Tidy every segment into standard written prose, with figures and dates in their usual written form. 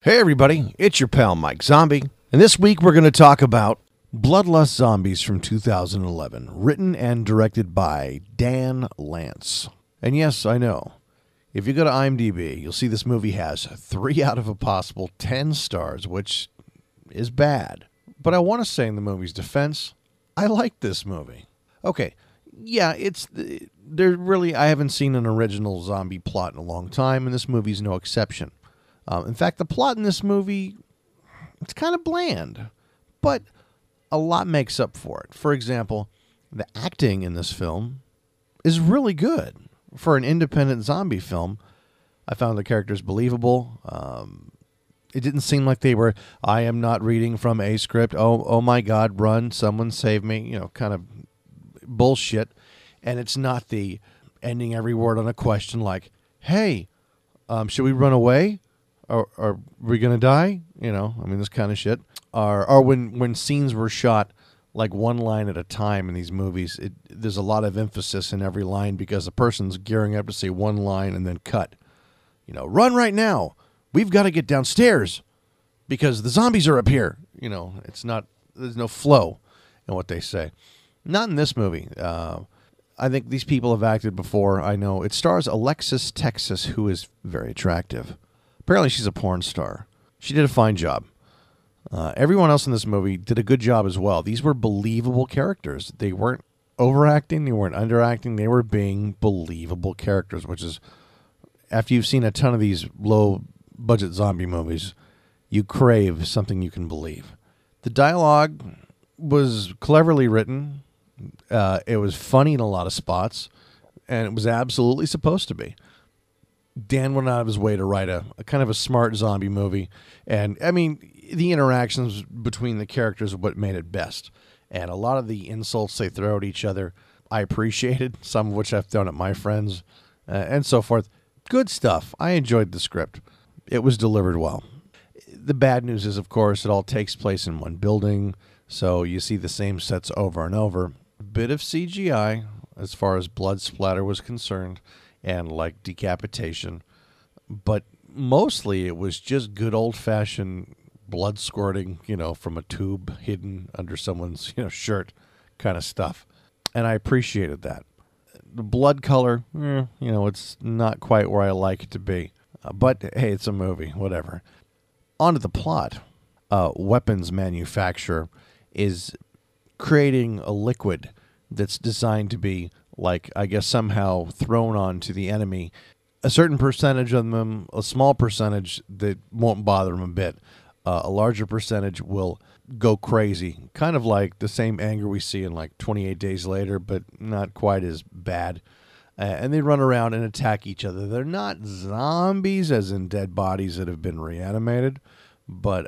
Hey everybody, it's your pal Mike Zombie, and this week we're going to talk about Bloodlust Zombies from 2011, written and directed by Dan Lance. And yes, I know, if you go to IMDb, you'll see this movie has 3 out of a possible 10 stars, which is bad. But I want to say in the movie's defense, I like this movie. Okay, yeah, I haven't seen an original zombie plot in a long time, and this movie's no exception. In fact, the plot in this movie, it's kind of bland, but a lot makes up for it. For example, the acting in this film is really good. For an independent zombie film, I found the characters believable. It didn't seem like they were, I am not reading from a script. Oh my God, run, someone save me, kind of bullshit. And it's not the ending every word on a question like, hey, should we run away? Or are we going to die? This kind of shit. Or when scenes were shot like one line at a time in these movies, there's a lot of emphasis in every line because the person's gearing up to say one line and then cut. Run right now. We've got to get downstairs because the zombies are up here. There's no flow in what they say. Not in this movie. I think these people have acted before. I know. It stars Alexis Texas, who is very attractive. Apparently, she's a porn star. She did a fine job. Everyone else in this movie did a good job as well. These were believable characters. They weren't overacting. They weren't underacting. They were being believable characters, which is, after you've seen a ton of these low-budget zombie movies, you crave something you can believe. The dialogue was cleverly written. It was funny in a lot of spots, and it was absolutely supposed to be. Dan went out of his way to write a kind of a smart zombie movie. And, the interactions between the characters are what made it best. And a lot of the insults they throw at each other, I appreciated, some of which I've thrown at my friends, and so forth. Good stuff. I enjoyed the script. It was delivered well. The bad news is, of course, it all takes place in one building, so you see the same sets over and over. A bit of CGI, as far as blood splatter was concerned, and like decapitation, but mostly it was just good old-fashioned blood squirting, from a tube hidden under someone's, shirt kind of stuff. And I appreciated that. The blood color, it's not quite where I like it to be. But, hey, it's a movie, whatever. On to the plot. Weapons manufacturer is creating a liquid that's designed to be, somehow thrown onto the enemy. A certain percentage of them, a small percentage that won't bother them a bit. A larger percentage will go crazy. Kind of like the same anger we see in 28 Days Later, but not quite as bad. And they run around and attack each other. They're not zombies, as in dead bodies that have been reanimated, but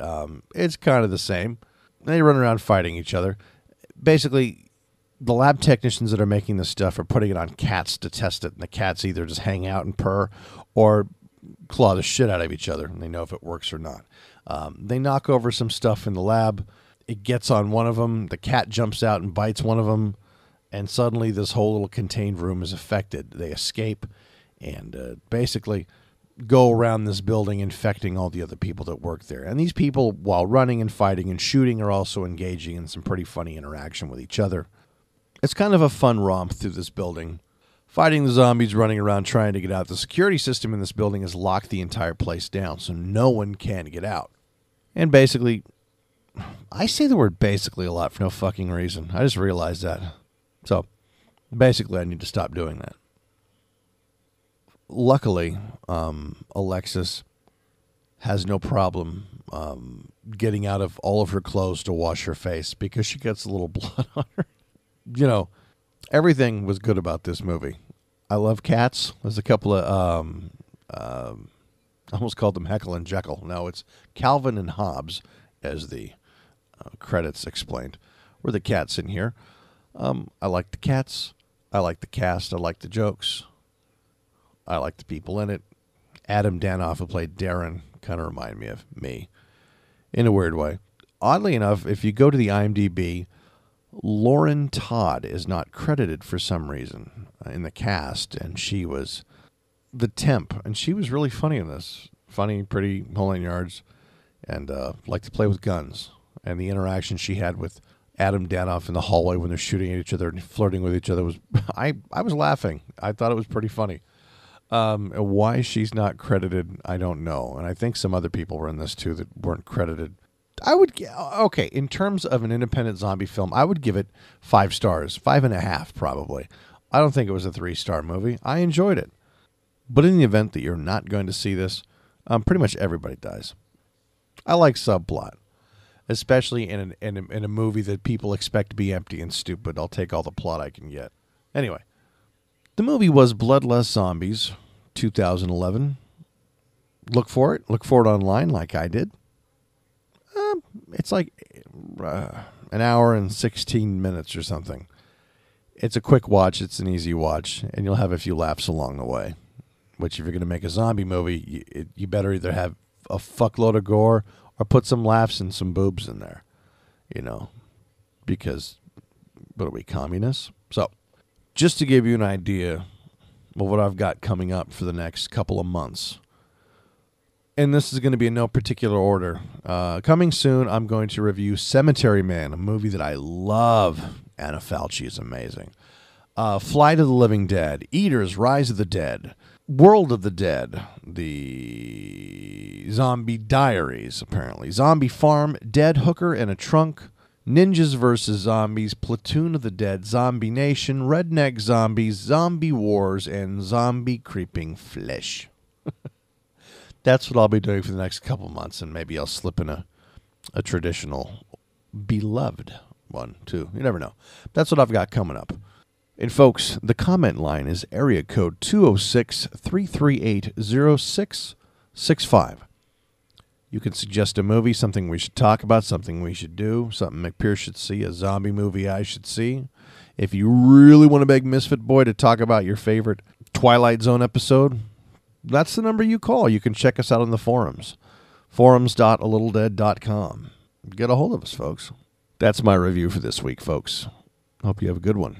it's kind of the same. They run around fighting each other. Basically, the lab technicians that are making this stuff are putting it on cats to test it, and the cats either just hang out and purr or claw the shit out of each other, and they know if it works or not. They knock over some stuff in the lab. It gets on one of them. The cat jumps out and bites one of them, and suddenly this whole little contained room is affected. They escape and basically go around this building infecting all the other people that work there. And these people, while running and fighting and shooting, are also engaging in some pretty funny interaction with each other. It's kind of a fun romp through this building. Fighting the zombies, running around trying to get out. The security system in this building has locked the entire place down, so no one can get out. And basically, I say the word basically a lot for no fucking reason. I just realized that. So, basically, I need to stop doing that. Luckily, Alexis has no problem getting out of all of her clothes to wash her face because she gets a little blood on her. Everything was good about this movie. I love cats. There's a couple of, I almost called them Heckle and Jekyll. No, it's Calvin and Hobbes, as the credits explained. Were the cats in here. I like the cats. I like the cast. I like the jokes. I like the people in it. Adam Danoff, who played Darren, kind of reminded me of me in a weird way. Oddly enough, if you go to the IMDb, Lauren Todd is not credited for some reason in the cast, and she was the temp, and she was really funny in this. Funny, pretty, whole 9 yards. and like to play with guns. And the interaction she had with Adam Danoff in the hallway when they're shooting at each other and flirting with each other was, I was laughing. I thought it was pretty funny. Why she's not credited, I don't know. And I think some other people were in this too that weren't credited. Okay, in terms of an independent zombie film, I would give it 5 stars, 5.5 probably. I don't think it was a 3-star movie. I enjoyed it. But in the event that you're not going to see this, pretty much everybody dies. I like subplot, especially in a movie that people expect to be empty and stupid. I'll take all the plot I can get. Anyway, the movie was Bloodlust Zombies, 2011. Look for it. Look for it online like I did. It's like an hour and 16 minutes or something. It's a quick watch. It's an easy watch, and you'll have a few laughs along the way. Which, if you're going to make a zombie movie, you better either have a fuckload of gore or put some laughs and some boobs in there. You know, because, what are we, communists? So, just to give you an idea of what I've got coming up for the next couple of months. And this is going to be in no particular order. Coming soon, I'm going to review Cemetery Man, a movie that I love. Anna Fauci is amazing. Flight of the Living Dead, Eaters, Rise of the Dead, World of the Dead, the Zombie Diaries, apparently, Zombie Farm, Dead Hooker in a Trunk, Ninjas vs. Zombies, Platoon of the Dead, Zombie Nation, Redneck Zombies, Zombie Wars, and Zombie Creeping Flesh. That's what I'll be doing for the next couple months, and maybe I'll slip in a traditional beloved one, too. You never know. That's what I've got coming up. And, folks, the comment line is area code 206-338-0665. You can suggest a movie, something we should talk about, something we should do, something McPierce should see, a zombie movie I should see. If you really want to beg Misfit Boy to talk about your favorite Twilight Zone episode, that's the number you call. You can check us out on the forums. forums.alittledead.com. Get a hold of us, folks. That's my review for this week, folks. Hope you have a good one.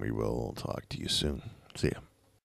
We will talk to you soon. See ya.